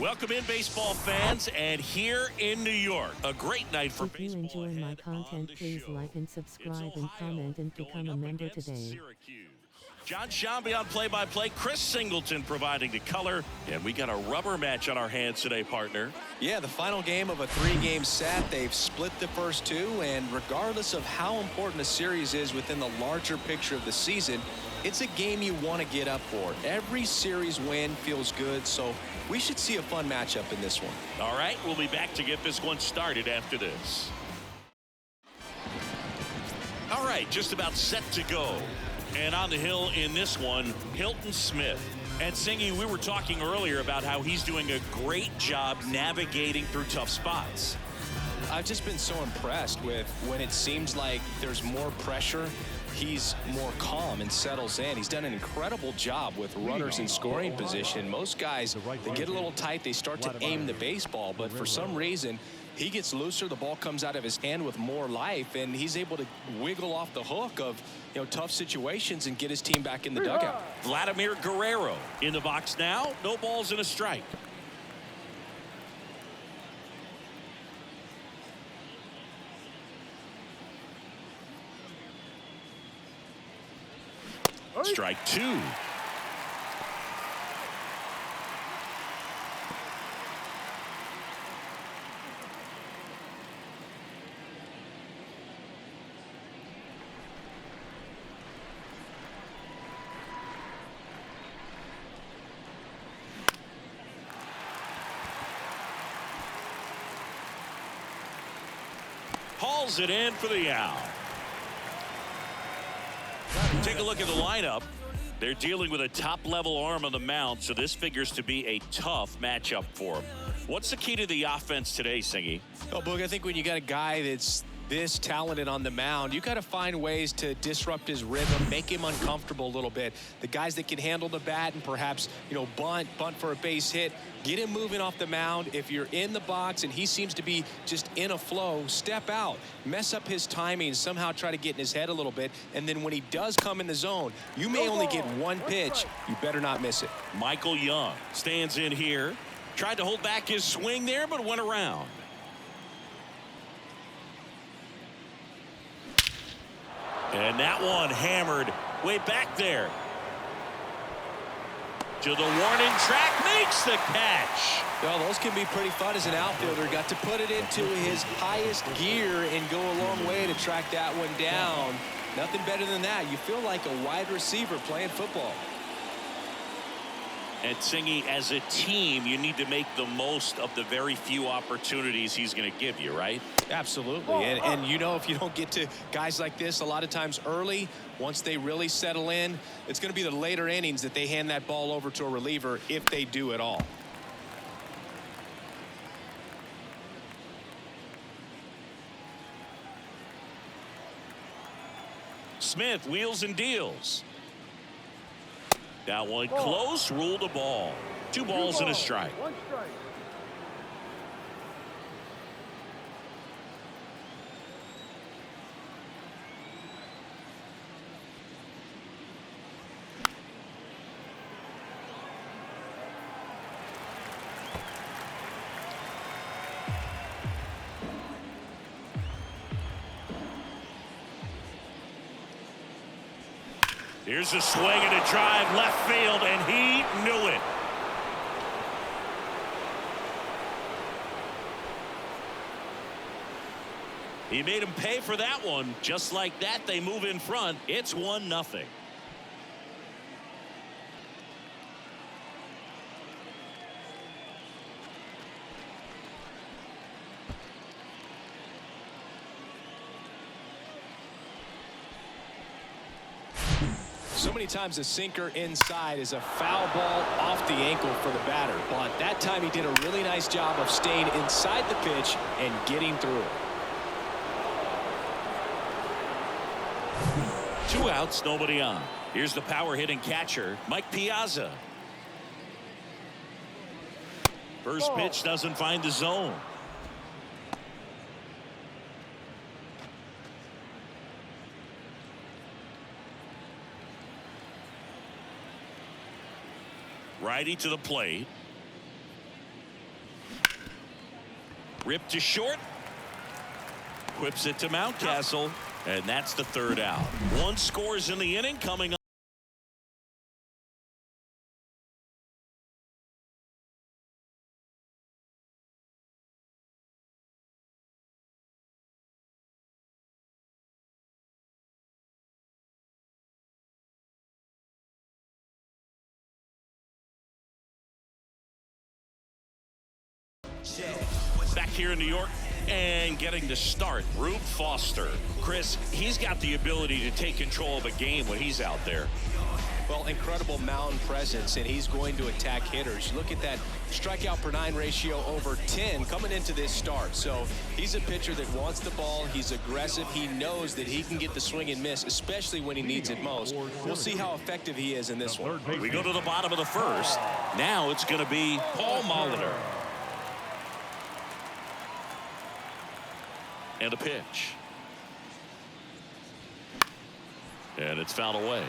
Welcome in, baseball fans, and here in New York, a great night for baseball. If you enjoy my content, please like and subscribe and comment and become a member today. Syracuse. John Shambi on play-by-play, Chris Singleton providing the color, and we got a rubber match on our hands today, partner. Yeah, the final game of a three-game set. They've split the first two, and regardless of how important a series is within the larger picture of the season, it's a game you want to get up for. Every series win feels good, so we should see a fun matchup in this one. All right, we'll be back to get this one started after this. All right, just about set to go. And on the hill in this one, Hilton Smith. And Singy, we were talking earlier about how he's doing a great job navigating through tough spots. I've just been so impressed with when it seems like there's more pressure, he's more calm and settles in. He's done an incredible job with runners in scoring position. Most guys, they get a little tight, they start to aim the baseball, but for some reason, he gets looser, the ball comes out of his hand with more life, and he's able to wiggle off the hook of tough situations and get his team back in the dugout. Vladimir Guerrero in the box now. No balls and a strike. Strike two. Hauls it in for the out. Take a look at the lineup. They're dealing with a top-level arm on the mound, so this figures to be a tough matchup for them. What's the key to the offense today, Singy? Oh, Boog, I think when you got a guy that's this talented on the mound, you got to find ways to disrupt his rhythm, make him uncomfortable a little bit. The guys that can handle the bat and perhaps, bunt for a base hit, get him moving off the mound. If you're in the box and he seems to be just in a flow, step out, mess up his timing, somehow try to get in his head a little bit. And then when he does come in the zone, you may only get one pitch. You better not miss it. Michael Young stands in here. Tried to hold back his swing there, but went around. And that one hammered way back there. To the warning track, makes the catch. Well, those can be pretty fun as an outfielder. Got to put it into his highest gear and go a long way to track that one down. Nothing better than that. You feel like a wide receiver playing football. And Singy, as a team, you need to make the most of the very few opportunities he's going to give you, right? Absolutely. And if you don't get to guys like this a lot of times early, once they really settle in, it's going to be the later innings that they hand that ball over to a reliever if they do at all. Smith wheels and deals. That one close, ruled a ball. 2 balls and a strike. 1 strike. Here's a swing and a drive left field, and he knew it. He made him pay for that one. Just like that, they move in front. It's 1-0. So many times a sinker inside is a foul ball off the ankle for the batter. But that time he did a really nice job of staying inside the pitch and getting through it. 2 outs, nobody on. Here's the power hitting catcher, Mike Piazza. First pitch doesn't find the zone. Righty to the plate. Ripped to short. Whips it to Mountcastle. And that's the third out. One scores in the inning coming up. Back here in New York and getting to start, Rube Foster. Chris, he's got the ability to take control of a game when he's out there. Well, incredible mound presence, and he's going to attack hitters. Look at that strikeout per 9 ratio over 10 coming into this start. So he's a pitcher that wants the ball. He's aggressive. He knows that he can get the swing and miss, especially when he needs it most. We'll see how effective he is in this one. We go to the bottom of the first. Now it's going to be Paul Molitor. And a pitch. And it's fouled away.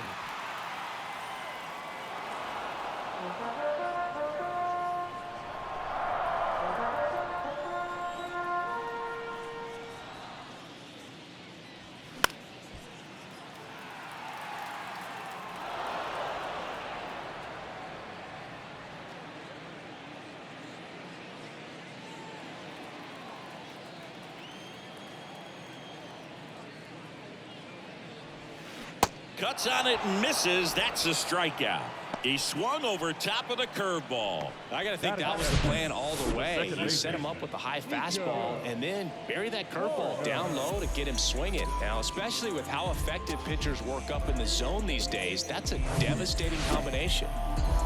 Cuts on it and misses. That's a strikeout. He swung over top of the curveball. I got to think that was the plan all the way. He set him up with a high fastball and then bury that curveball down low to get him swinging. Now, especially with how effective pitchers work up in the zone these days, that's a devastating combination.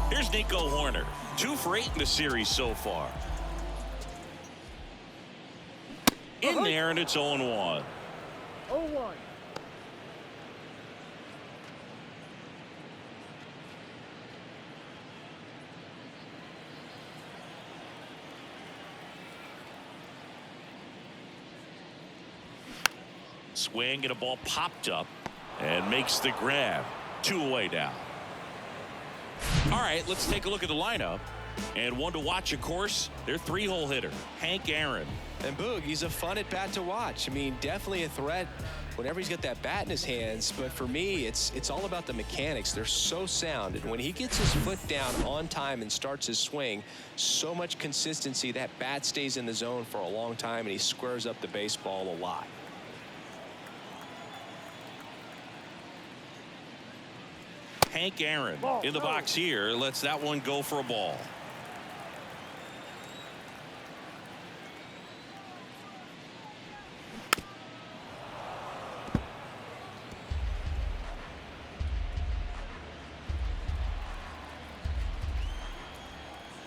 Here's Nico Horner. 2 for 8 in the series so far. In there, and it's 0-1. 0-1. Swing and a ball popped up and makes the grab. 2 away now. All right, let's take a look at the lineup. And one to watch, of course, their 3-hole hitter, Hank Aaron. And Boog, he's a fun at bat to watch. I mean, definitely a threat whenever he's got that bat in his hands. But for me, it's all about the mechanics. They're so sound. And when he gets his foot down on time and starts his swing, so much consistency, that bat stays in the zone for a long time, and he squares up the baseball a lot. Hank Aaron in the box here lets that one go for a ball.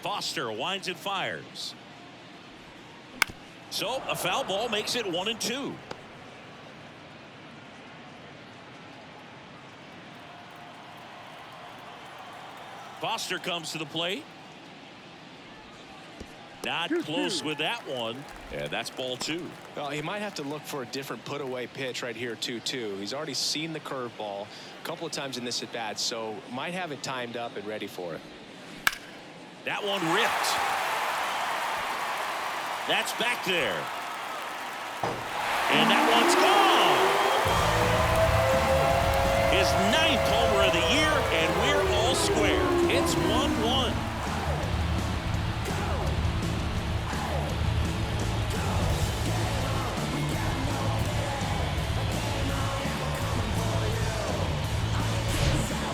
Foster winds and fires. So a foul ball makes it 1-2. Foster comes to the plate. Not close with that one. And that's ball 2. Well, he might have to look for a different put away pitch right here 2-2. He's already seen the curveball a couple of times in this at bat, so might have it timed up and ready for it. That one ripped. That's back there. And that one's gone. His 9th homer of the year, and we're all square. It's 1-1.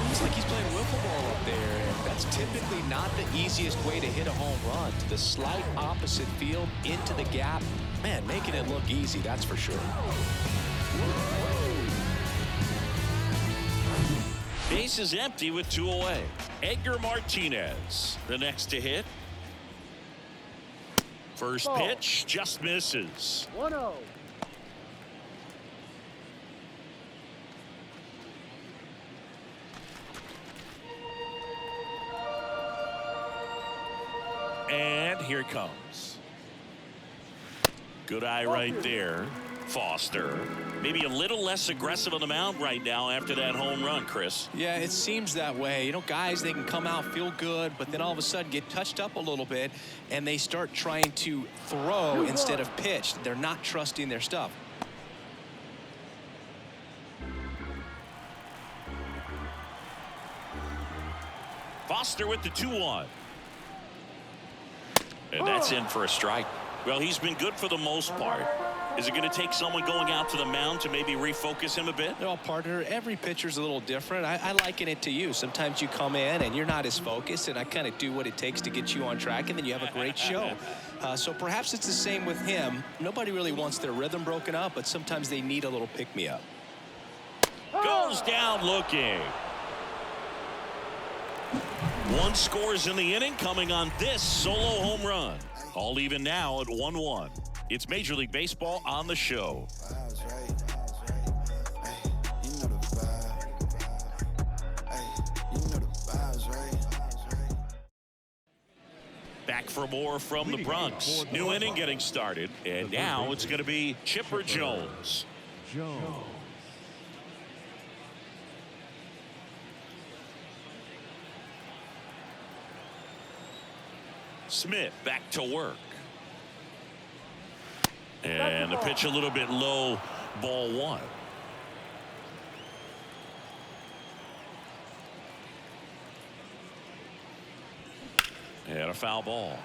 Looks like he's playing wiffle ball up there, and that's typically not the easiest way to hit a home run. To the slight opposite field, into the gap. Man, making it look easy, that's for sure. Base is empty with 2 away. Edgar Martinez, the next to hit. First pitch just misses. 1-0. And here it comes. Good eye right there. Foster, maybe a little less aggressive on the mound right now after that home run, Chris. Yeah, it seems that way. You know, guys, they can come out, feel good, but then all of a sudden get touched up a little bit, and they start trying to throw instead of pitch. They're not trusting their stuff. Foster with the 2-1. And that's in for a strike. Well, he's been good for the most part. Is it going to take someone going out to the mound to maybe refocus him a bit? You know, partner, every pitcher's a little different. I liken it to you. Sometimes you come in and you're not as focused, and I kind of do what it takes to get you on track, and then you have a great show. So perhaps it's the same with him. Nobody really wants their rhythm broken up, but sometimes they need a little pick-me-up. Goes down looking. One scores in the inning coming on this solo home run. All even now at 1-1. It's Major League Baseball on the show. Back for more from the Bronx. New inning getting started. And now it's going to be Chipper Jones. Smith back to work. And the pitch a little bit low, ball 1. And a foul ball.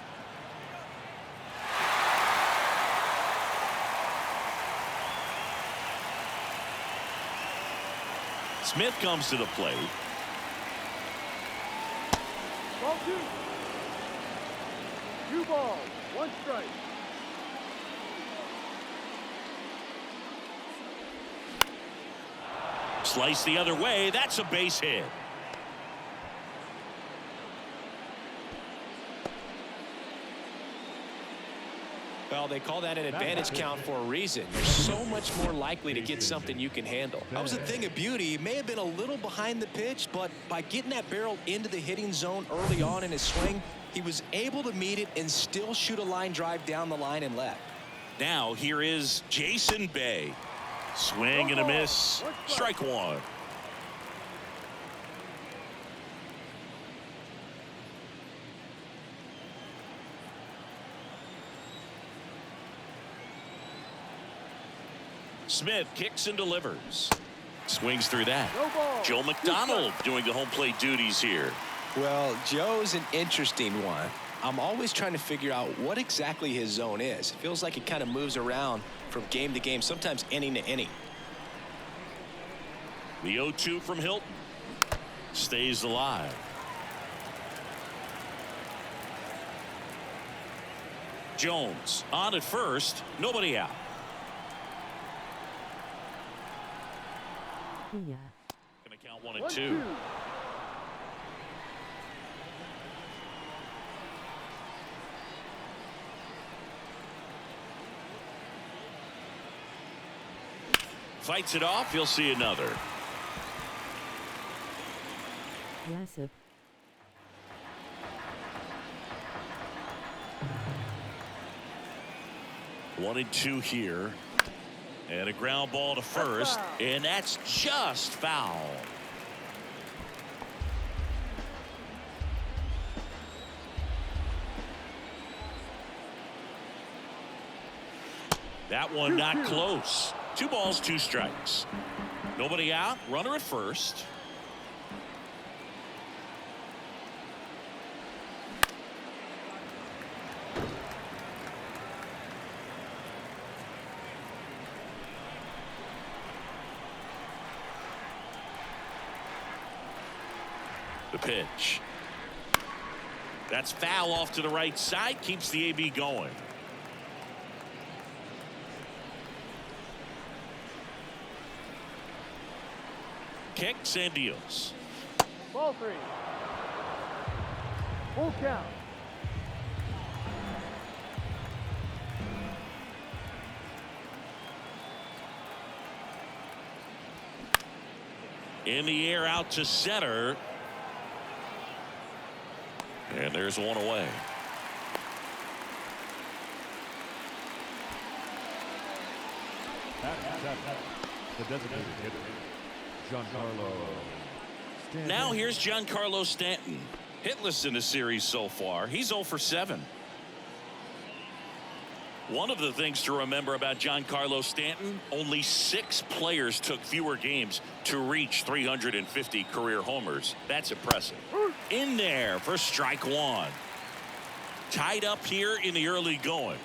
Smith comes to the plate. Ball 2. 2 balls, 1 strike. Slice the other way. That's a base hit. Well, they call that an advantage count for a reason. You're so much more likely to get something you can handle. That was a thing of beauty. He may have been a little behind the pitch, but by getting that barrel into the hitting zone early on in his swing, he was able to meet it and still shoot a line drive down the line and left. Now here is Jason Bay. Swing and a miss. Strike 1. Smith kicks and delivers. Swings through that. Joe McDonald doing the home plate duties here. Well, Joe's an interesting one. I'm always trying to figure out what exactly his zone is. It feels like it kind of moves around from game to game, sometimes inning to inning. The 0-2 from Hilton stays alive. Jones on at first, nobody out. Yeah. Gonna count 1 and 2. Fights it off. You'll see another. Massive. One and 2 here. And a ground ball to first. And that's just foul. That one not close. 2 balls, 2 strikes. Nobody out. Runner at first. The pitch. That's foul off to the right side. Keeps the AB going. Kicks and deals. Ball 3. Full count. In the air out to center. And there's one away. The designated hitter, Giancarlo Stanton. Now here's Giancarlo Stanton. Hitless in the series so far. He's 0 for 7. One of the things to remember about Giancarlo Stanton, only 6 players took fewer games to reach 350 career homers. That's impressive. In there for strike 1. Tied up here in the early going.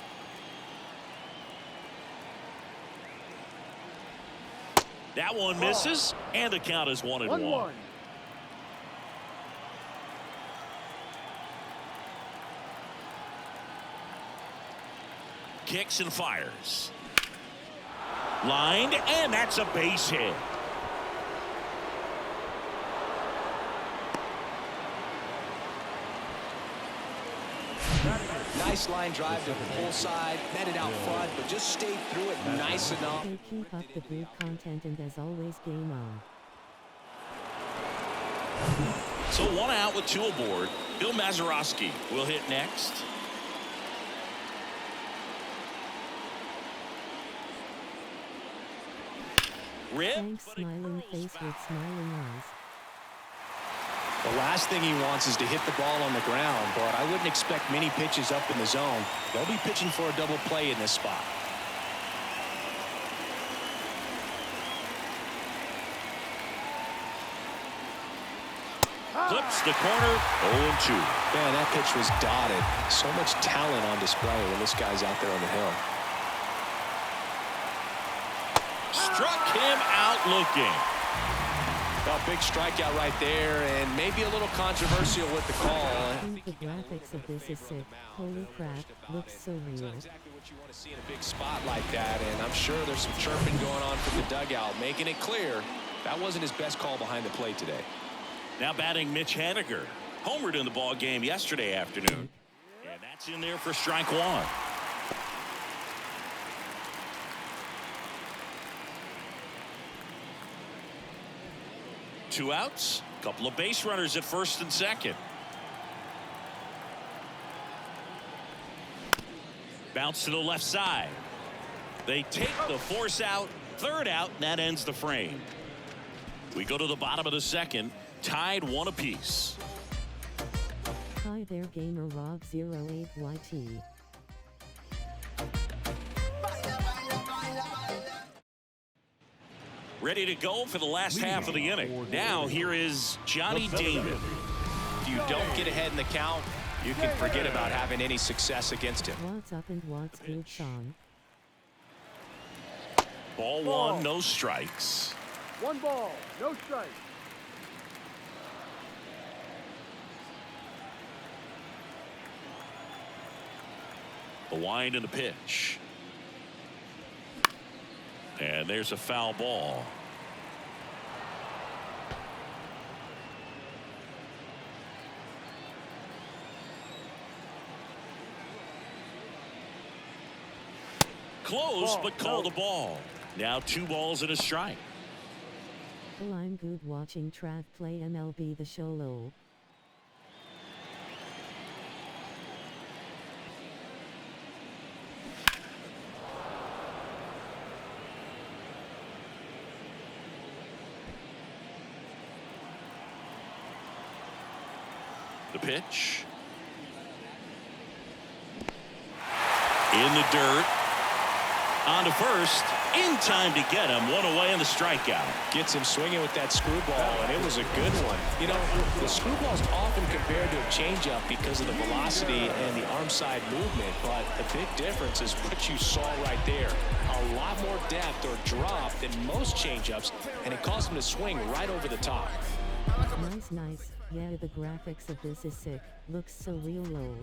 That one misses, and the count is 1-1. Kicks and fires. Lined, and that's a base hit. Nice line drive to the full side, met it out front, but just stayed through it nice enough. Okay, keep up the good content, and as always, game on. So 1 out with 2 aboard. Bill Mazeroski will hit next. Rip. Thanks, smiling face with smiling eyes. The last thing he wants is to hit the ball on the ground, but I wouldn't expect many pitches up in the zone. They'll be pitching for a double play in this spot. Clips the corner, 0-2. Man, that pitch was dotted. So much talent on display when this guy's out there on the hill. Struck him out looking. A big strikeout right there, and maybe a little controversial with the call. I think the graphics of this is sick. Holy crap, looks so real. Exactly what you want to see in a big spot like that, and I'm sure there's some chirping going on from the dugout, making it clear that wasn't his best call behind the plate today. Now batting Mitch Haniger. Homered in the ball game yesterday afternoon. And that's in there for strike 1. Two outs. Couple of base runners at first and second. Bounce to the left side. They take the force out. Third out, and that ends the frame. We go to the bottom of the second. Tied 1 apiece. Hi there, gamer Rob08YT. Ready to go for the last half of the inning. Now here is Johnny Damon. If you don't get ahead in the count, you can forget about having any success against him. What's up and what's good, Sean? Ball 1, no strikes. 1 ball, no strike. The wind and the pitch. And there's a foul ball. Close, but call the ball. Now 2 balls and a strike. Oh, I'm good watching Trav play MLB The Show low. The pitch. In the dirt. On to first. In time to get him. 1 away and the strikeout. Gets him swinging with that screwball, and it was a good one. You know, the screwball is often compared to a changeup because of the velocity and the arm side movement, but the big difference is what you saw right there. A lot more depth or drop than most changeups, and it caused him to swing right over the top. Nice. Yeah, the graphics of this is sick. Looks so real low.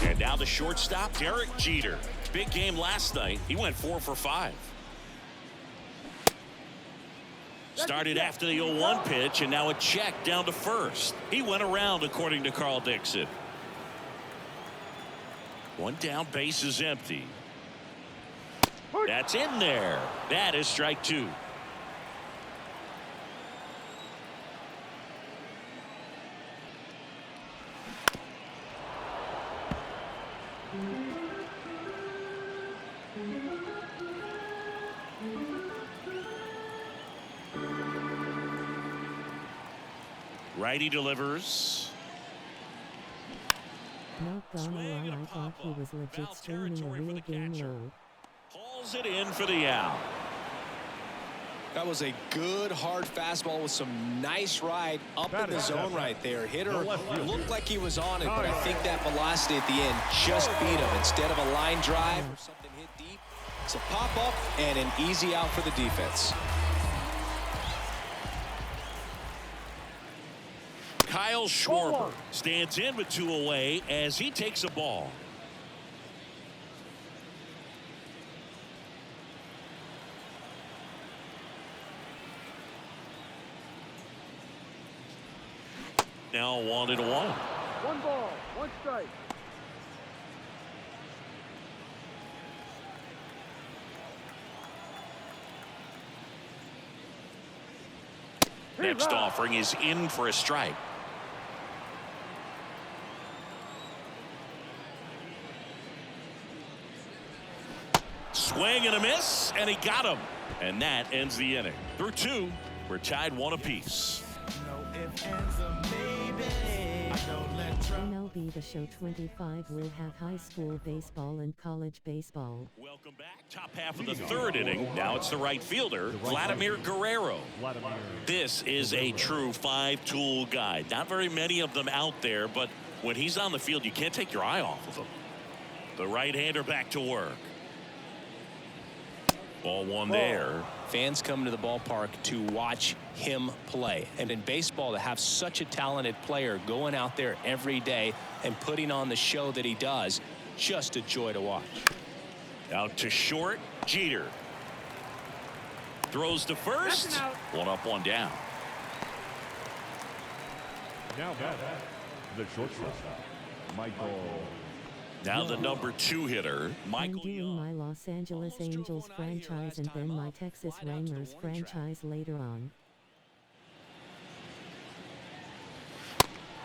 And now the shortstop, Derek Jeter. Big game last night. He went 4 for 5. Started after the 0-1 pitch, and now a check down to first. He went around, according to Carl Dixon. 1 down, base is empty. That's in there. That is strike 2. Righty delivers. Not gonna lie, I thought he was legit streaming a real game low. Pulls it in for the out. That was a good hard fastball with some nice ride up in the zone right there. Hitter looked like he was on it, but I think that velocity at the end just beat him. Instead of a line drive or something hit deep, it's a pop up and an easy out for the defense. Kyle Schwarber stands in with 2 away as he takes a ball. Now 1-1. 1 ball, 1 strike. Next offering is in for a strike. Swing and a miss, and he got him. And that ends the inning. Through 2, we're tied 1 apiece. MLB The Show 25 will have high school baseball and college baseball. Welcome back. Top half of the 3rd inning. Now it's the right fielder, Vladimir Guerrero. This is a true 5-tool guy. Not very many of them out there, but when he's on the field, you can't take your eye off of him. The right-hander back to work. Ball 1 there. Fans come to the ballpark to watch him play. And in baseball, to have such a talented player going out there every day and putting on the show that he does, just a joy to watch. Out to short, Jeter. Throws to first. 1 up, 1 down. Now back, the shortstop, Michael. Now the number 2 hitter, I'm Michael doing Young. my Los Angeles Angels franchise and then my Texas Rangers franchise later on.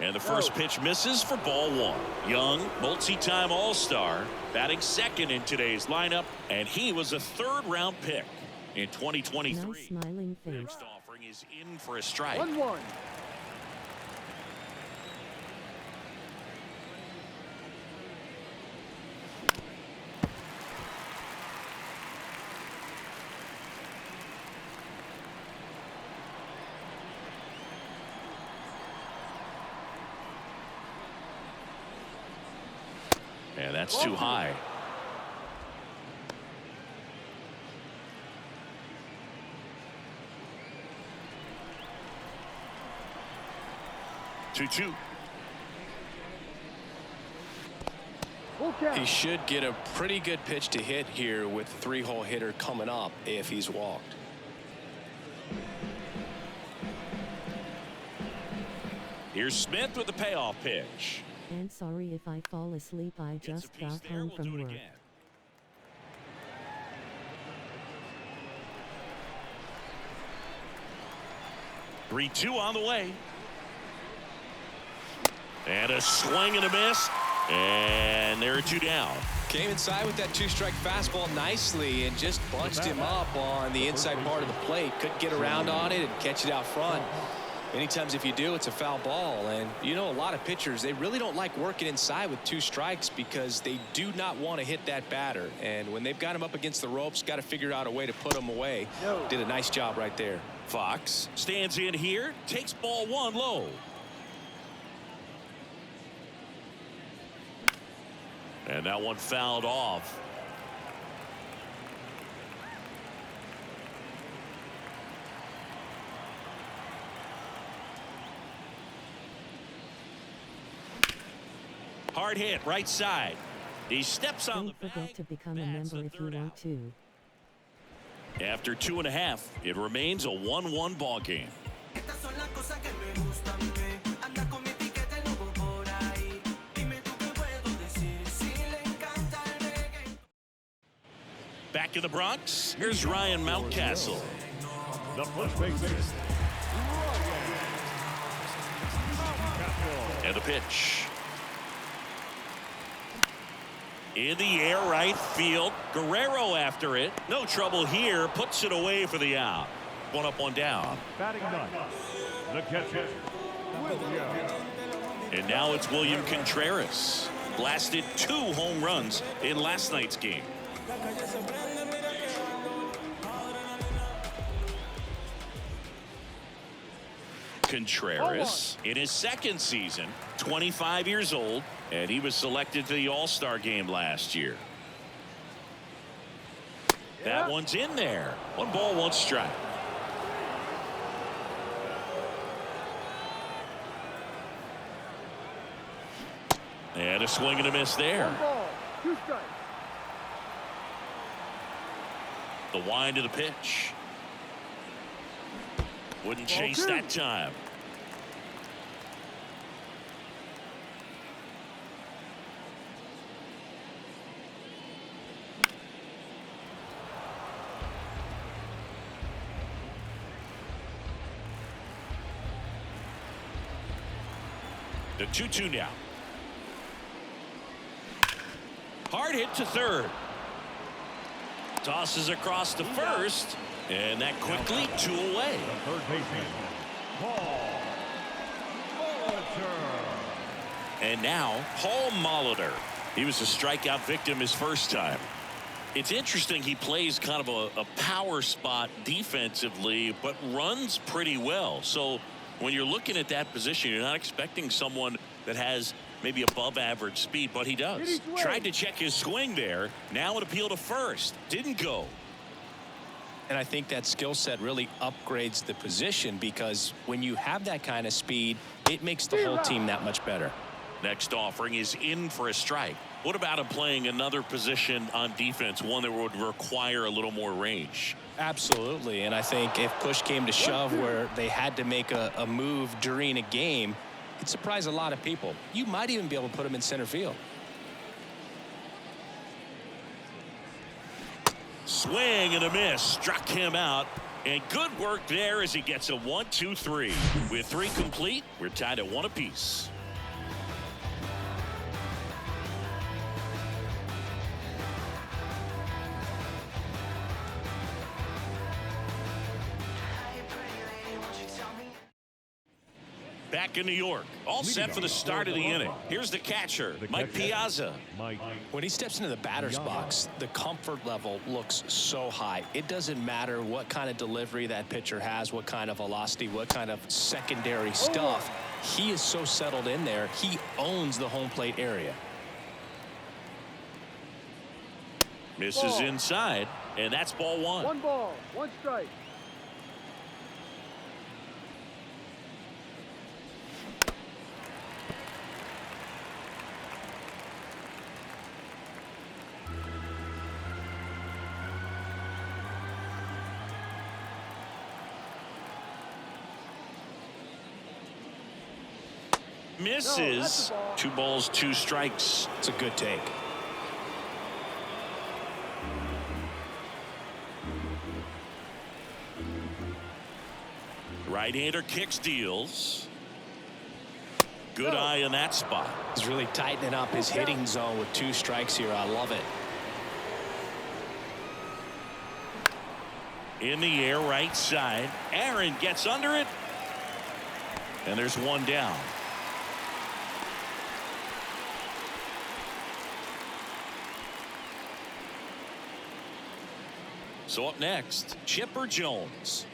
And the first pitch misses for ball 1. Young, multi-time All-Star, batting second in today's lineup, and he was a 3rd-round pick in 2023. Nice smiling face. Next offering is in for a strike. 1-1. And that's too high. Two. He should get a pretty good pitch to hit here with the 3-hole hitter coming up if he's walked. Here's Smith with the payoff pitch. And sorry if I fall asleep, I just got home from work. 3-2 on the way. And a swing and a miss. And there are 2 down. Came inside with that 2-strike fastball nicely and just bunched him up on the inside part of the plate. Couldn't get around on it and catch it out front. Many times if you do, it's a foul ball. And you know, a lot of pitchers, they really don't like working inside with 2 strikes because they do not want to hit that batter. And when they've got him up against the ropes, got to figure out a way to put him away. Did a nice job right there. Fox stands in here, takes ball 1 low. And that one fouled off. Hard hit, right side. He steps on Don't the forget to become a member if you want to. After 2.5, it remains a 1-1 ball game. Back in the Bronx, here's Ryan Mountcastle. The first baseman. And the pitch. In the air, right field. Guerrero after it. No trouble here. Puts it away for the out. 1 up, 1 down. Batting ninth, the catcher, And now it's William Contreras. Blasted 2 home runs in last night's game. Contreras in his 2nd season, 25 years old, and he was selected to the All-Star game last year. That one's in there. 1 ball, 1 strike. And a swing and a miss there. 1 ball, 2 strikes. The wind of the pitch. Wouldn't chase that time. The 2-2 now. Hard hit to third. Tosses across to first. And that quickly 2 away. The third baseman, Paul Molitor. And now Paul Molitor. He was a strikeout victim his first time. It's interesting, he plays kind of a power spot defensively, but runs pretty well. So when you're looking at that position, you're not expecting someone that has maybe above average speed, but he does. Tried to check his swing there. Now an appeal to first. Didn't go. And I think that skill set really upgrades the position, because when you have that kind of speed, it makes the whole team that much better. Next offering is in for a strike. What about him playing another position on defense, one that would require a little more range? Absolutely. And I think if push came to shove where they had to make a move during a game, it'd surprise a lot of people. You might even be able to put him in center field. Swing and a miss. Struck him out. And good work there as he gets a 1-2-3. With 3 complete, we're tied at 1 apiece. Back in New York, all set for the start of the inning. Here's the catcher, Mike Piazza. When he steps into the batter's box, the comfort level looks so high. It doesn't matter what kind of delivery that pitcher has, what kind of velocity, what kind of secondary stuff. He is so settled in there. He owns the home plate area. Misses inside, and that's ball 1. 1 ball, 1 strike. Misses. 2 balls, 2 strikes. It's a good take. Right-hander kicks, deals. Good eye in that spot. He's really tightening up his hitting zone with 2 strikes here. I love it. In the air, right side. Aaron gets under it. And there's 1 down. So up next, Chipper Jones.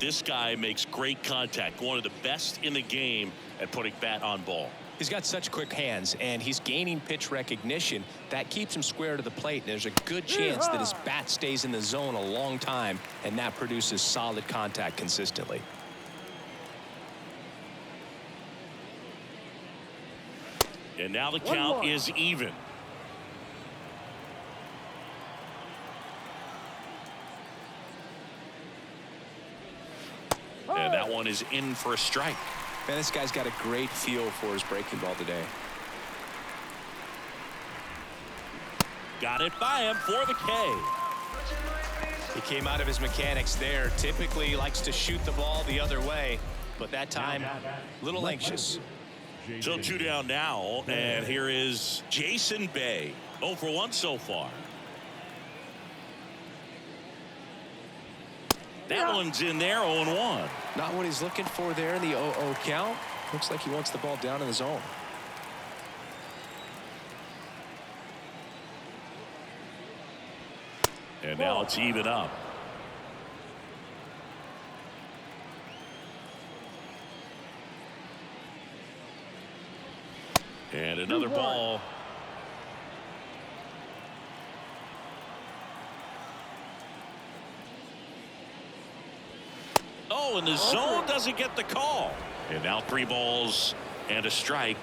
This guy makes great contact, one of the best in the game at putting bat on ball. He's got such quick hands, and he's gaining pitch recognition. That keeps him square to the plate. There's a good chance that his bat stays in the zone a long time, and that produces solid contact consistently. And now the count is even. And that one is in for a strike. Man, this guy's got a great feel for his breaking ball today. Got it by him for the K. He came out of his mechanics there. Typically he likes to shoot the ball the other way, but that time a little anxious. So 2 down now, and here is Jason Bay. 0 for 1 so far. That one's in there, 0-1. Not what he's looking for there in the 0-0 count. Looks like he wants the ball down in the zone. And now it's even up. And another ball. Oh, and the zone doesn't get the call. And now 3 balls and a strike.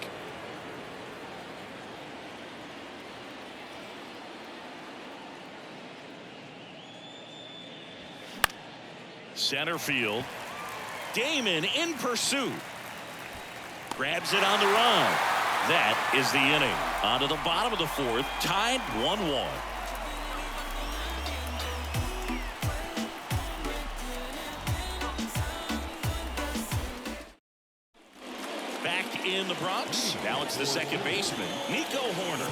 Center field. Damon in pursuit. Grabs it on the run. That is the inning. On to the bottom of the 4th, tied 1-1. Back in the Bronx. Now it's the second baseman, Nico Horner.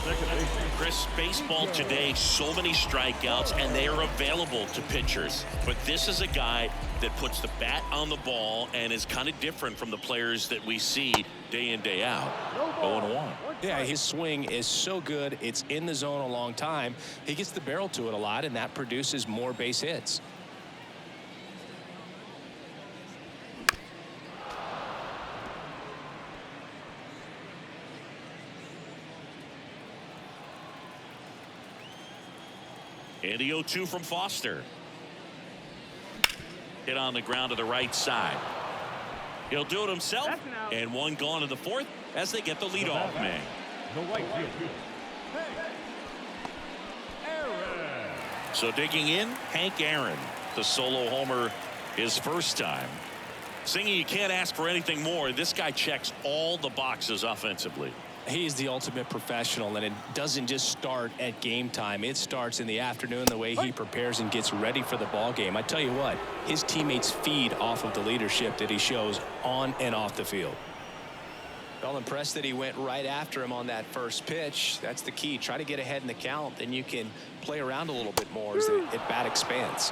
Chris, baseball today, so many strikeouts, and they are available to pitchers. But this is a guy that puts the bat on the ball and is kind of different from the players that we see day in, day out. 0-1. Yeah, his swing is so good. It's in the zone a long time. He gets the barrel to it a lot, and that produces more base hits. And the 0-2 from Foster. Hit on the ground to the right side. He'll do it himself. And one gone in the 4th as they get the leadoff man. The right field. Aaron. So digging in, Hank Aaron, the solo homer his first time. Singing, you can't ask for anything more. This guy checks all the boxes offensively. He's the ultimate professional, and it doesn't just start at game time. It starts in the afternoon, the way he prepares and gets ready for the ball game. I tell you what, his teammates feed off of the leadership that he shows on and off the field. Well, impressed that he went right after him on that first pitch. That's the key. Try to get ahead in the count, then you can play around a little bit more as the at-bat expands.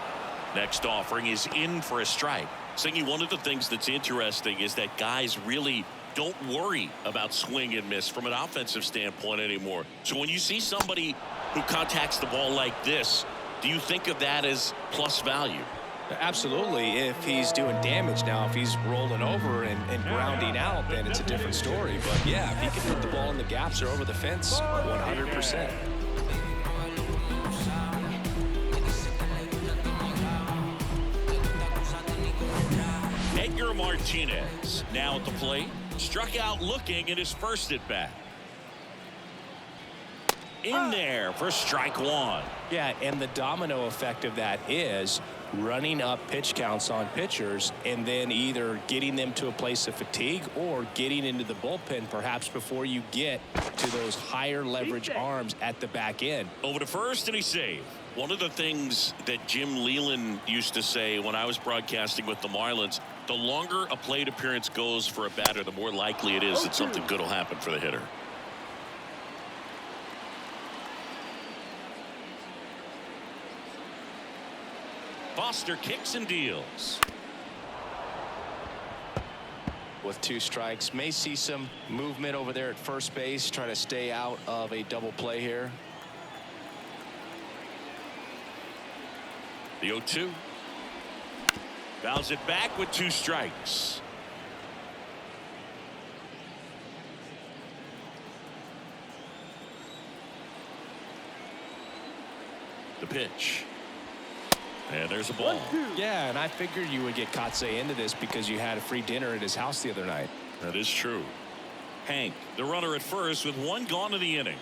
Next offering is in for a strike. Singy, one of the things that's interesting is that guys really don't worry about swing and miss from an offensive standpoint anymore. So when you see somebody who contacts the ball like this, do you think of that as plus value? Absolutely. If he's doing damage now, if he's rolling over and grounding out, then it's a different story. But yeah, if he can put the ball in the gaps or over the fence, 100%. Edgar Martinez now at the plate. Struck out looking at his first at bat. In there for strike 1. Yeah, and the domino effect of that is running up pitch counts on pitchers and then either getting them to a place of fatigue or getting into the bullpen perhaps before you get to those higher leverage arms at the back end. Over to first, and he saved. One of the things that Jim Leland used to say when I was broadcasting with the Marlins, the longer a plate appearance goes for a batter, the more likely it is that something good will happen for the hitter. Foster kicks and deals. With 2 strikes, may see some movement over there at first base, trying to stay out of a double play here. The 0-2. Fouls it back with 2 strikes. The pitch. And there's a ball. Yeah, and I figured you would get Ncaa into this because you had a free dinner at his house the other night. That is true. Hank, the runner at first with 1 gone in the inning.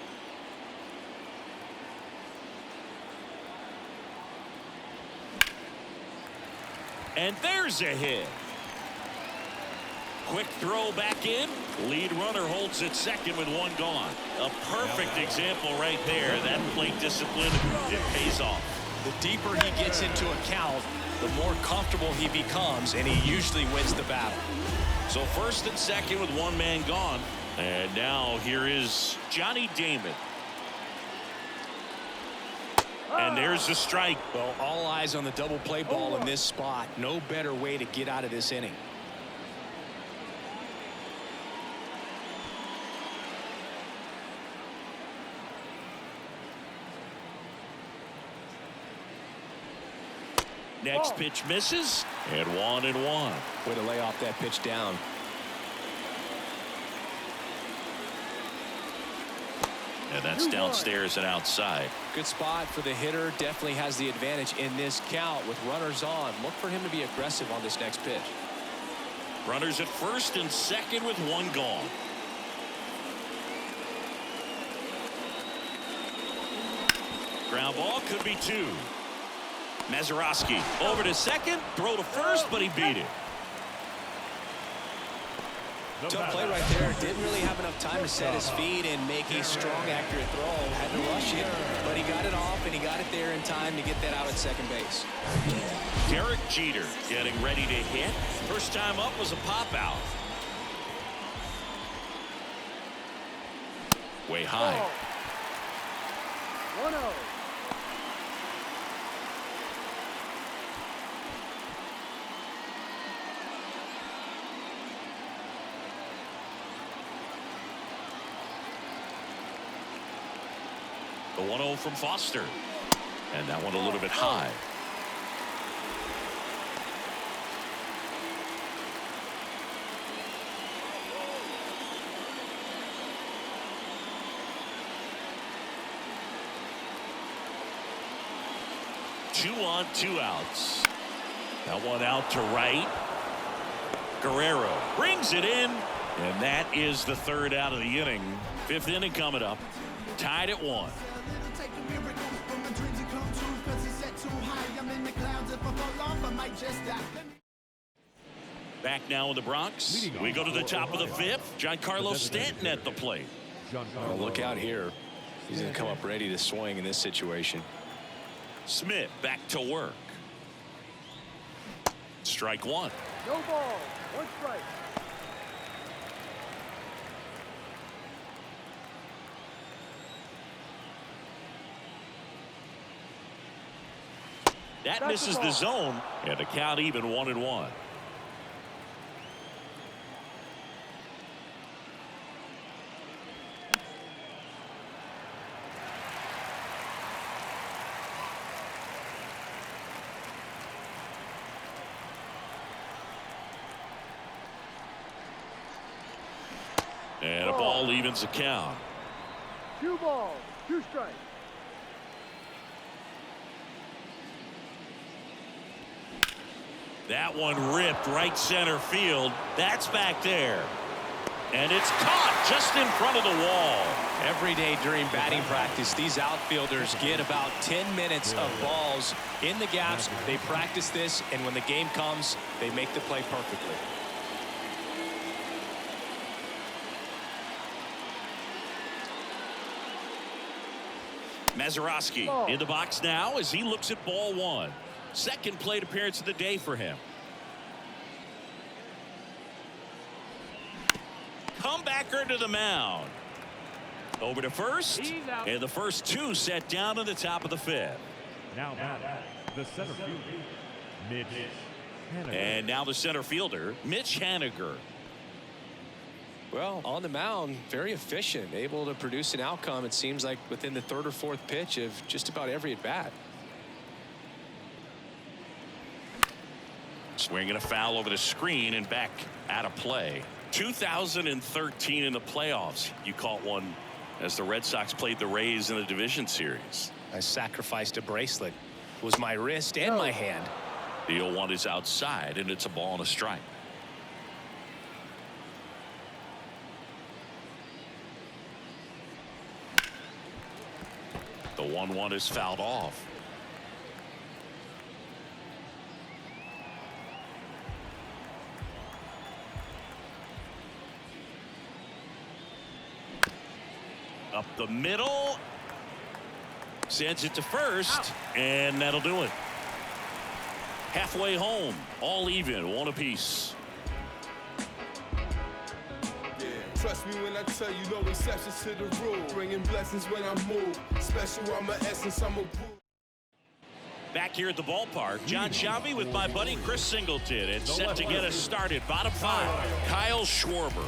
And there's a hit. Quick throw back in. Lead runner holds at second with 1 gone. A perfect example right there. That plate discipline, it pays off. The deeper he gets into a count, the more comfortable he becomes, and he usually wins the battle. So first and second with 1 man gone. And now here is Johnny Damon. And there's the strike. Well, all eyes on the double play ball in this spot. No better way to get out of this inning. Next pitch misses, and 1-1. Way to lay off that pitch down. And that's downstairs and outside. Good spot for the hitter. Definitely has the advantage in this count with runners on. Look for him to be aggressive on this next pitch. Runners at first and second with one gone. Ground ball could be two. Mazeroski over to second, throw to first, but he beat it. Tough play right there. Didn't really have enough time to set his feet and make a strong, accurate throw. Had to rush it, but he got it off, and he got it there in time to get that out at second base. Derek Jeter getting ready to hit. First time up was a pop out. Way high. 1-0. The 1-0 from Foster. And that one a little bit high. Two on, two outs. That one out to right. Guerrero brings it in, and that is the third out of the inning. Fifth inning coming up. Tied at 1. Back now in the Bronx. We go to the top of the fifth. Giancarlo Stanton at the plate. Oh, look out here. He's going to come up ready to swing in this situation. Smith back to work. Strike one. No ball. One strike. That misses the zone, and the count even 1-1. And a ball evens the count. 2 balls, 2 strikes. That one ripped right center field. That's back there. And it's caught just in front of the wall. Every day during batting practice, these outfielders get about 10 minutes of balls in the gaps. They practice this, and when the game comes, they make the play perfectly. Mazeroski in the box now as he looks at ball one. Second plate appearance of the day for him. Comebacker to the mound. Over to first. And the first two set down to the top of the fifth. Now the center fielder, Mitch Haniger. And now the center fielder, Mitch Haniger. Well, on the mound, very efficient, able to produce an outcome, it seems like, within the third or fourth pitch of just about every at-bat. Swinging a foul over the screen and back out of play. 2013 in the playoffs, you caught one as the Red Sox played the Rays in the division series. I sacrificed a bracelet. It was my wrist and my hand. The 0-1 is outside, and it's a ball and a strike. The 1-1 is fouled off. Up the middle. Sends it to first, and that'll do it. Halfway home, all even, one apiece. Trust me when I tell you, no exceptions to the rule. Bringing blessings when I move. Special, I'm an essence, I'm a proof. Back here at the ballpark, John Shavy with my buddy Chris Singleton. And set to get us started. Bottom five, Kyle Schwarber.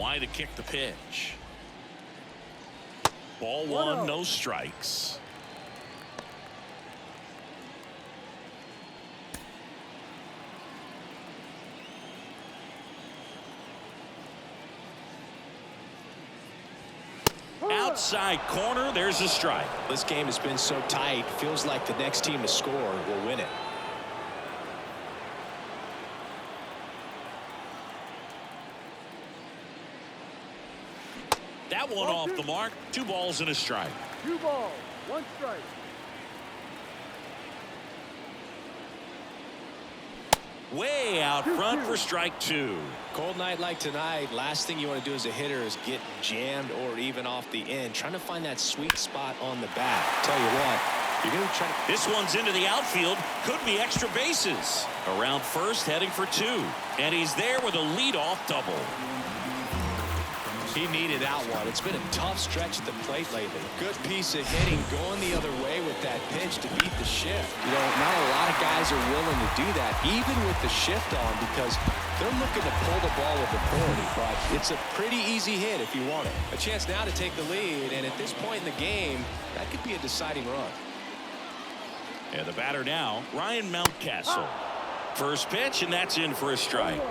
Line to kick the pitch. Ball one, no strikes. Outside corner, there's a strike. This game has been so tight, feels like the next team to score will win it. That one off the mark. 2 balls and a strike. 2 balls, 1 strike. Way out front for strike 2. Cold night like tonight, last thing you want to do as a hitter is get jammed or even off the end. Trying to find that sweet spot on the bat. Tell you what, you're going to try to... This one's into the outfield. Could be extra bases. Around first, heading for 2. And he's there with a leadoff double. He needed that one. It's been a tough stretch at the plate lately. Good piece of hitting going the other way with that pitch to beat the shift. You know, not a lot of guys are willing to do that, even with the shift on, because they're looking to pull the ball with authority. But it's a pretty easy hit if you want it. A chance now to take the lead, and at this point in the game, that could be a deciding run. And the batter now, Ryan Mountcastle. First pitch, and that's in for a strike.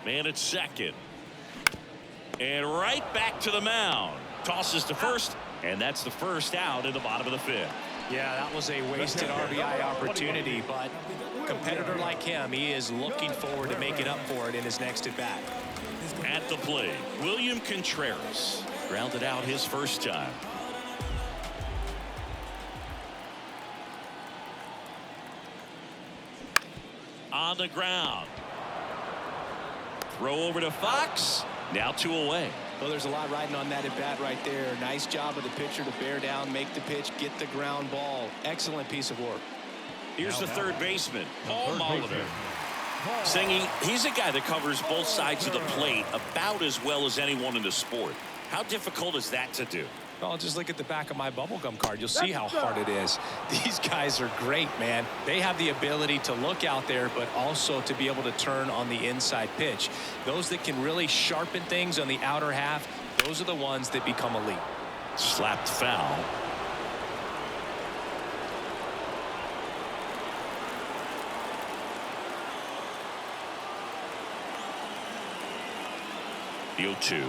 Man at second. And right back to the mound. Tosses to first, and that's the first out in the bottom of the 5th. Yeah, that was a wasted RBI opportunity, but a competitor like him, he is looking forward to making up for it in his next at-bat. At the plate, William Contreras. Grounded out his first time. On the ground. Throw over to Fox. Now 2 away. Well, there's a lot riding on that at bat right there. Nice job of the pitcher to bear down, make the pitch, get the ground ball. Excellent piece of work. Here's the third baseman, Paul Molitor. Singy, he's a guy that covers both sides of the plate about as well as anyone in the sport. How difficult is that to do? Well, just look at the back of my bubblegum card. You'll see how hard it is. These guys are great, man. They have the ability to look out there, but also to be able to turn on the inside pitch. Those that can really sharpen things on the outer half, those are the ones that become elite. Slapped foul. The 0-2.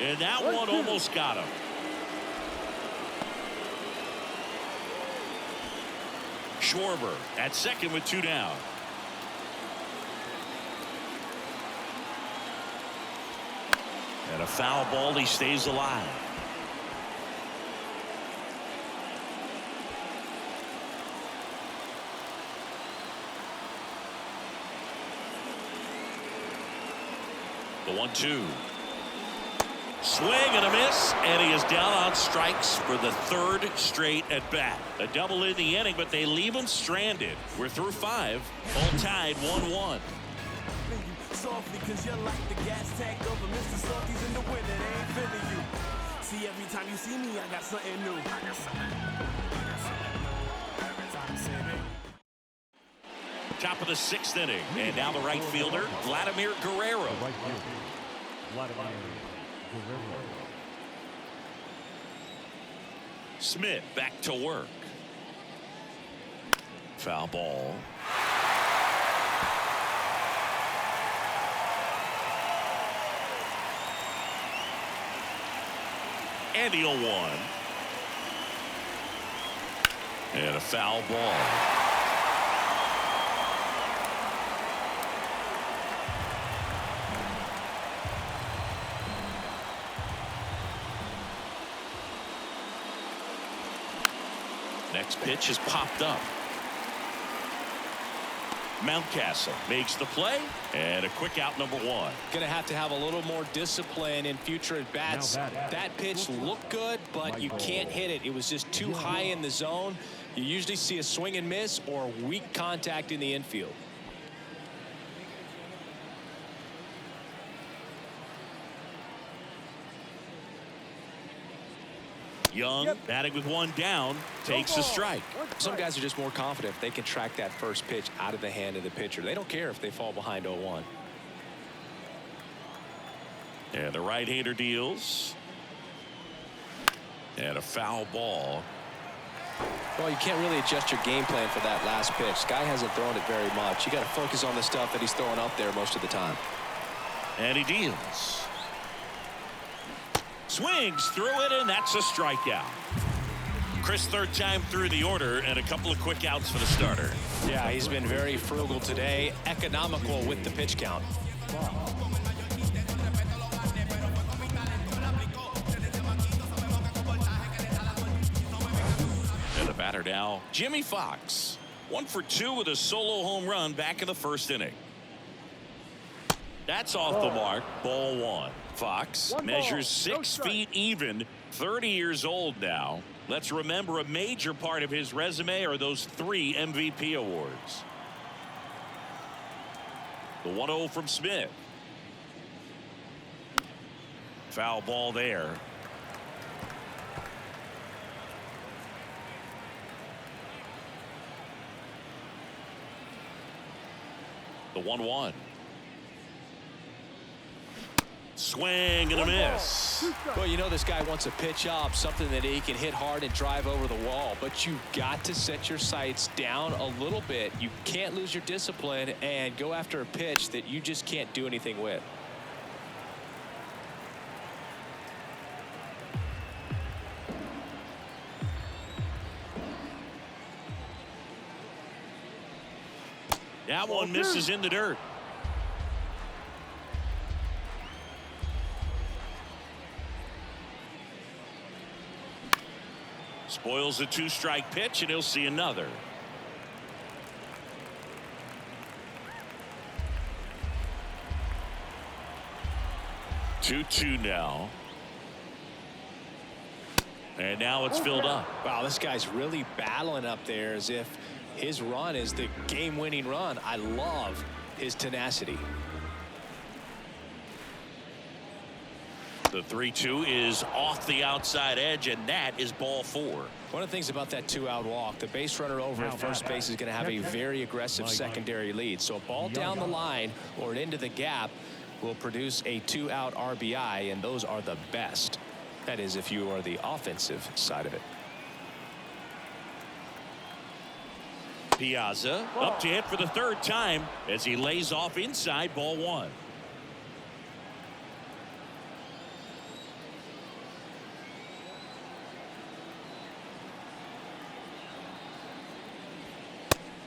And that one almost got him. Schwarber at second with 2 down. And a foul ball. He stays alive. The 1-2. Swing and a miss, and he is down on strikes for the 3rd straight at bat. A double in the inning, but they leave him stranded. We're through 5, all tied 1-1. Softly, cause you're like the gas tank of a Mr. Salty's in the winter, they ain't feeling you. See, every time you see me, I got something new. Top of the 6th inning, and now the right fielder, Vladimir Guerrero. Right fielder, Vladimir Guerrero. Smith back to work. Foul ball. And the 0-1. And a foul ball. Next pitch is popped up. Mountcastle makes the play, and a quick out, number 1. Going to have a little more discipline in future at bats. That pitch looked good, but you can't hit it. It was just too high in the zone. You usually see a swing and miss or weak contact in the infield. Young, batting with one down, takes a strike. Some guys are just more confident if they can track that first pitch out of the hand of the pitcher. They don't care if they fall behind 0-1. And the right-hander deals. And a foul ball. Well, you can't really adjust your game plan for that last pitch. Guy hasn't thrown it very much. You got to focus on the stuff that he's throwing up there most of the time. And he deals. Swings through it, and that's a strikeout. Chris, third time through the order, and a couple of quick outs for the starter. Yeah, he's been very frugal today, economical with the pitch count. And the batter now, Jimmy Fox. 1 for 2 with a solo home run back in the first inning. That's off the mark. Ball 1. Fox measures 6 feet even, 30 years old now. Let's remember a major part of his resume are those 3 MVP awards. The 1-0 from Smith. Foul ball there. The 1-1. Swing and a miss. Well, you know this guy wants a pitch up, something that he can hit hard and drive over the wall, but you've got to set your sights down a little bit. You can't lose your discipline and go after a pitch that you just can't do anything with. That one misses in the dirt. Spoils a 2-strike pitch, and he'll see another. Two now. And now it's filled up. Wow, this guy's really battling up there as if his run is the game-winning run. I love his tenacity. The 3-2 is off the outside edge, and that is ball 4. One of the things about that 2-out walk, the base runner over at first base is going to have a very aggressive secondary lead. So a ball down the line or into the gap will produce a 2-out RBI, and those are the best. That is, if you are the offensive side of it. Piazza up to hit for the 3rd time as he lays off inside ball 1.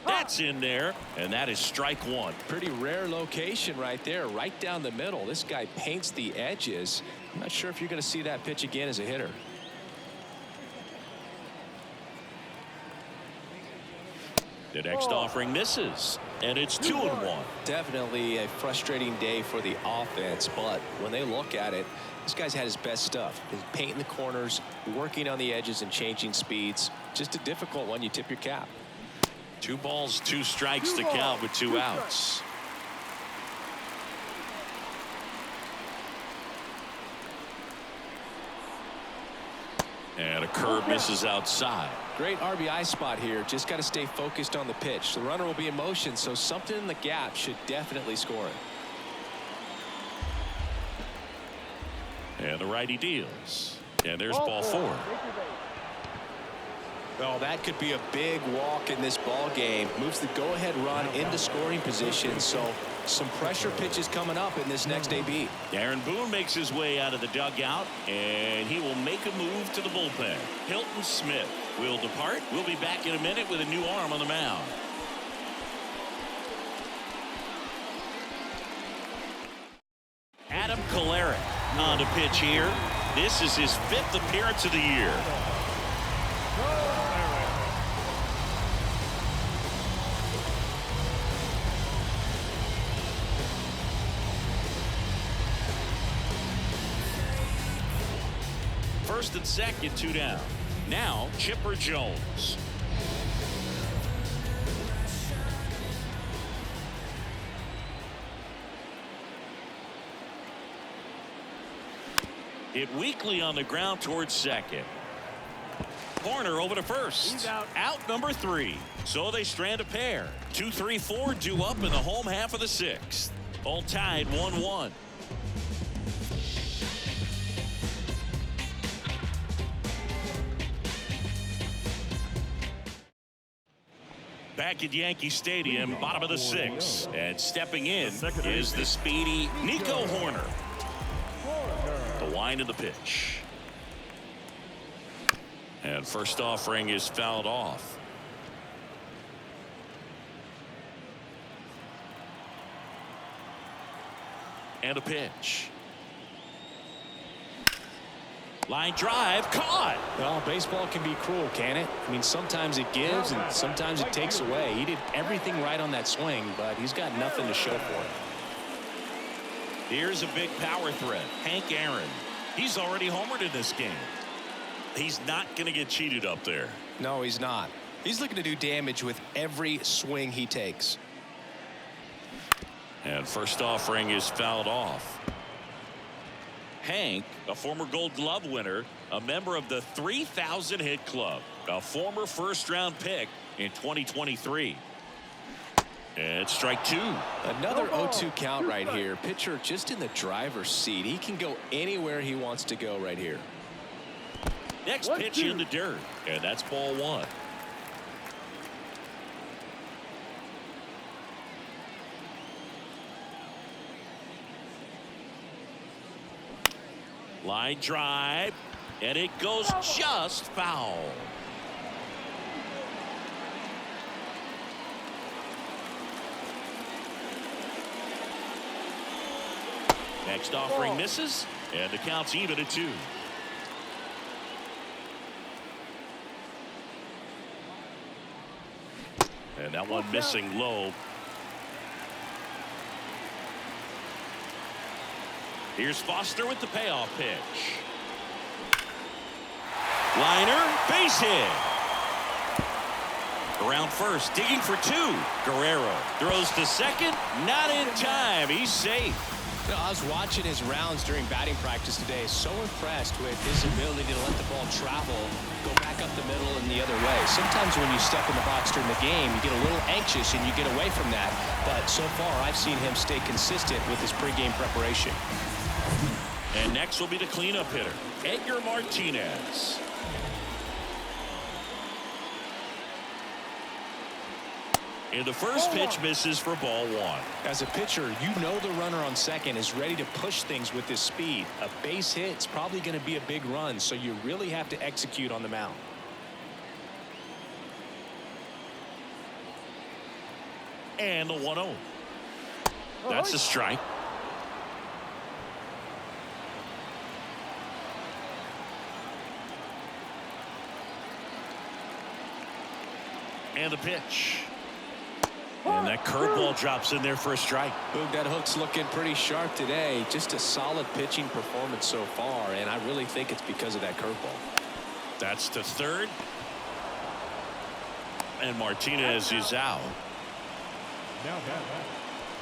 That's in there, and that is strike 1. Pretty rare location right there, right down the middle. This guy paints the edges. I'm not sure if you're going to see that pitch again as a hitter. The next offering misses, and it's 2-1. Definitely a frustrating day for the offense, but when they look at it, this guy's had his best stuff. He's painting the corners, working on the edges, and changing speeds. Just a difficult one. You tip your cap. 2 balls, 2 strikes to count with 2 outs. And a curve misses outside. Great RBI spot here. Just got to stay focused on the pitch. The runner will be in motion, so something in the gap should definitely score it. And the righty deals. And there's ball 4. Well, that could be a big walk in this ball game. Moves the go-ahead run into scoring position, so some pressure pitches coming up in this next AB. Aaron Boone makes his way out of the dugout, and he will make a move to the bullpen. Hilton Smith will depart. We'll be back in a minute with a new arm on the mound. Adam Kolarek on to pitch here. This is his 5th appearance of the year. First and second, 2 down. Now Chipper Jones. Hit weakly on the ground towards second. Horner over to first. He's out. Out number 3. So they strand a pair. 2, 3, 4 due up in the home half of the 6th. All tied 1-1. Back at Yankee Stadium, bottom of the 6th. And stepping in is the speedy Nico Horner. The wind of the pitch. And first offering is fouled off. And a pitch. Line drive, caught. Well, baseball can be cruel, can it? I mean, sometimes it gives and sometimes it takes away. He did everything right on that swing, but he's got nothing to show for it. Here's a big power threat. Hank Aaron. He's already homered in this game. He's not going to get cheated up there. No, he's not. He's looking to do damage with every swing he takes. And first offering is fouled off. Hank, a former Gold Glove winner, a member of the 3,000 hit club, a former first-round pick in 2023. And strike 2. Another 0-2 count right here. Pitcher just in the driver's seat. He can go anywhere he wants to go right here. Next pitch in the dirt, and that's ball 1. Line drive, and it goes just foul. Next offering misses, and the count's even at 2. And that one missing low. Here's Foster with the payoff pitch. Liner, base hit. Around first, digging for 2. Guerrero throws to second, not in time. He's safe. You know, I was watching his rounds during batting practice today. So impressed with his ability to let the ball travel, go back up the middle and the other way. Sometimes when you step in the box during the game, you get a little anxious and you get away from that. But so far, I've seen him stay consistent with his pregame preparation. And next will be the cleanup hitter, Edgar Martinez. And the first pitch misses for ball 1. As a pitcher, you know the runner on second is ready to push things with his speed. A base hit is probably going to be a big run, so you really have to execute on the mound. And the 1-0. That's a strike. And the pitch. And that curveball drops in there for a strike. Boog, that hook's looking pretty sharp today. Just a solid pitching performance so far, and I really think it's because of that curveball. That's to third. And Martinez is out. Now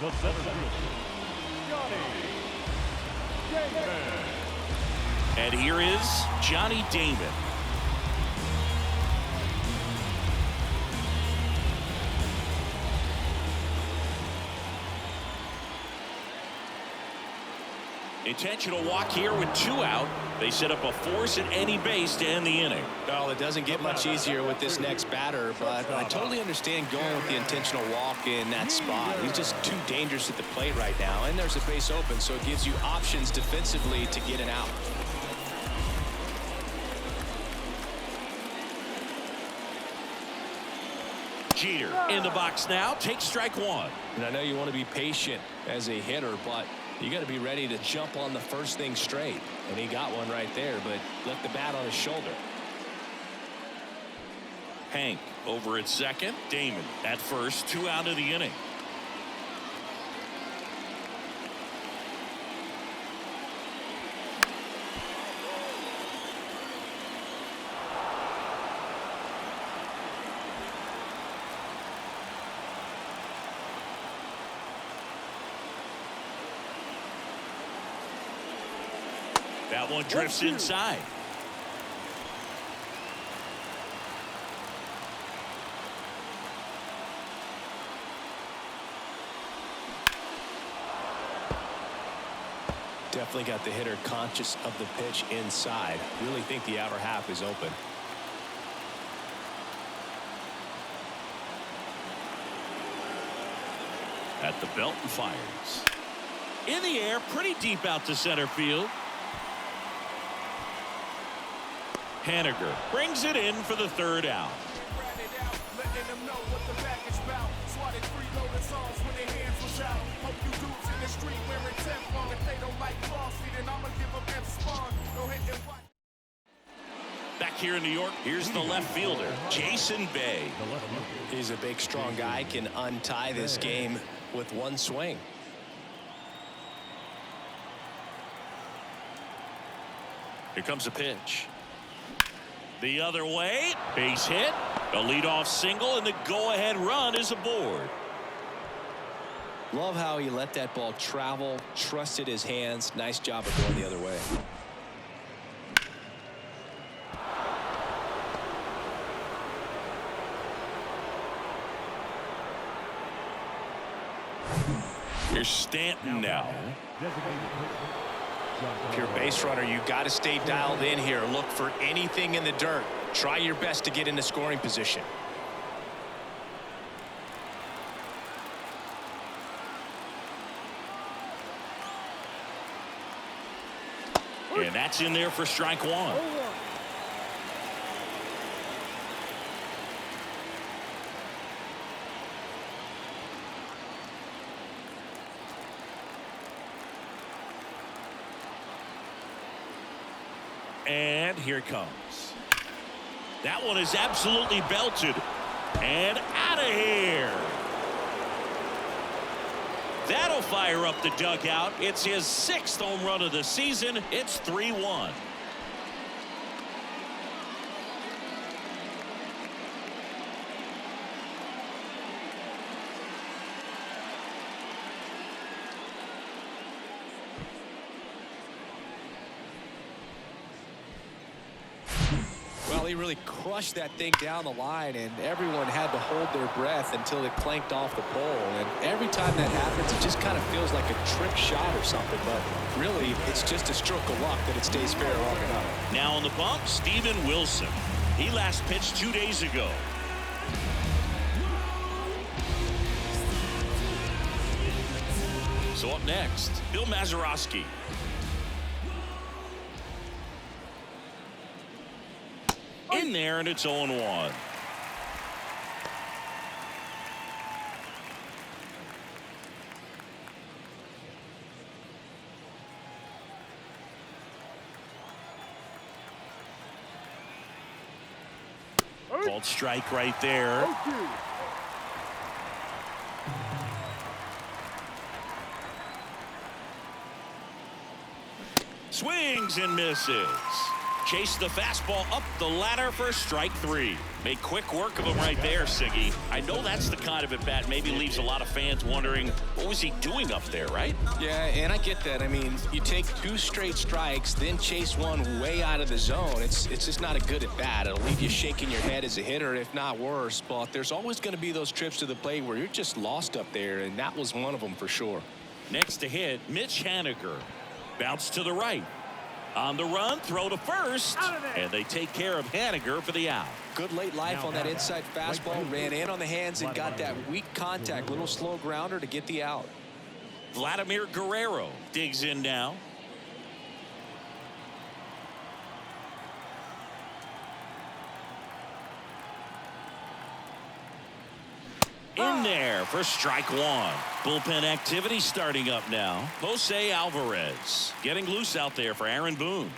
the seventh, Johnny Damon. And here is Johnny Damon. Intentional walk here with 2 out. They set up a force at any base to end the inning. Well, it doesn't get much easier with this next batter, but I totally understand going with the intentional walk in that spot. He's just too dangerous at the plate right now, and there's a base open, so it gives you options defensively to get an out. Jeter in the box now, takes strike 1. And I know you want to be patient as a hitter, but you got to be ready to jump on the first thing straight. And he got one right there, but left the bat on his shoulder. Hank over at second. Damon at first. 2 out of the inning. That one drifts inside. Definitely got the hitter conscious of the pitch inside. Really think the outer half is open. At the belt and fires. In the air, pretty deep out to center field. Haniger brings it in for the third out. Back here in New York, here's the left fielder, Jason Bay. He's a big, strong guy, can untie this game with one swing. Here comes a pitch. The other way, base hit, a leadoff single, and the go-ahead run is aboard. Love how he let that ball travel, trusted his hands. Nice job of going the other way. Here's Stanton now. If you're a base runner, you got to stay dialed in here. Look for anything in the dirt. Try your best to get into scoring position. And that's in there for strike one. And here it comes. That one is absolutely belted. And out of here. That'll fire up the dugout. It's his 6th home run of the season. It's 3-1. Well, he really crushed that thing down the line, and everyone had to hold their breath until it clanked off the pole. And every time that happens, it just kind of feels like a trick shot or something. But really, it's just a stroke of luck that it stays fair long enough. Now on the bump, Steven Wilson. He last pitched 2 days ago. So up next, Bill Mazeroski. In there, and it's 0-1. Called strike right there. Swings and misses. Chase the fastball up the ladder for strike 3. Made quick work of him right there, Siggy. I know that's the kind of at-bat maybe leaves a lot of fans wondering, what was he doing up there, right? Yeah, and I get that. I mean, you take 2 straight strikes, then chase one way out of the zone. It's just not a good at-bat. It'll leave you shaking your head as a hitter, if not worse. But there's always going to be those trips to the plate where you're just lost up there, and that was one of them for sure. Next to hit, Mitch Haniger. Bounce to the right. On the run, throw to first, and they take care of Haniger for the out. Good late life on that inside fastball. Ran in on the hands and got that weak contact. Little slow grounder to get the out. Vladimir Guerrero digs in now. In there for strike 1. Bullpen activity starting up now. Jose Alvarez getting loose out there for Aaron Boone.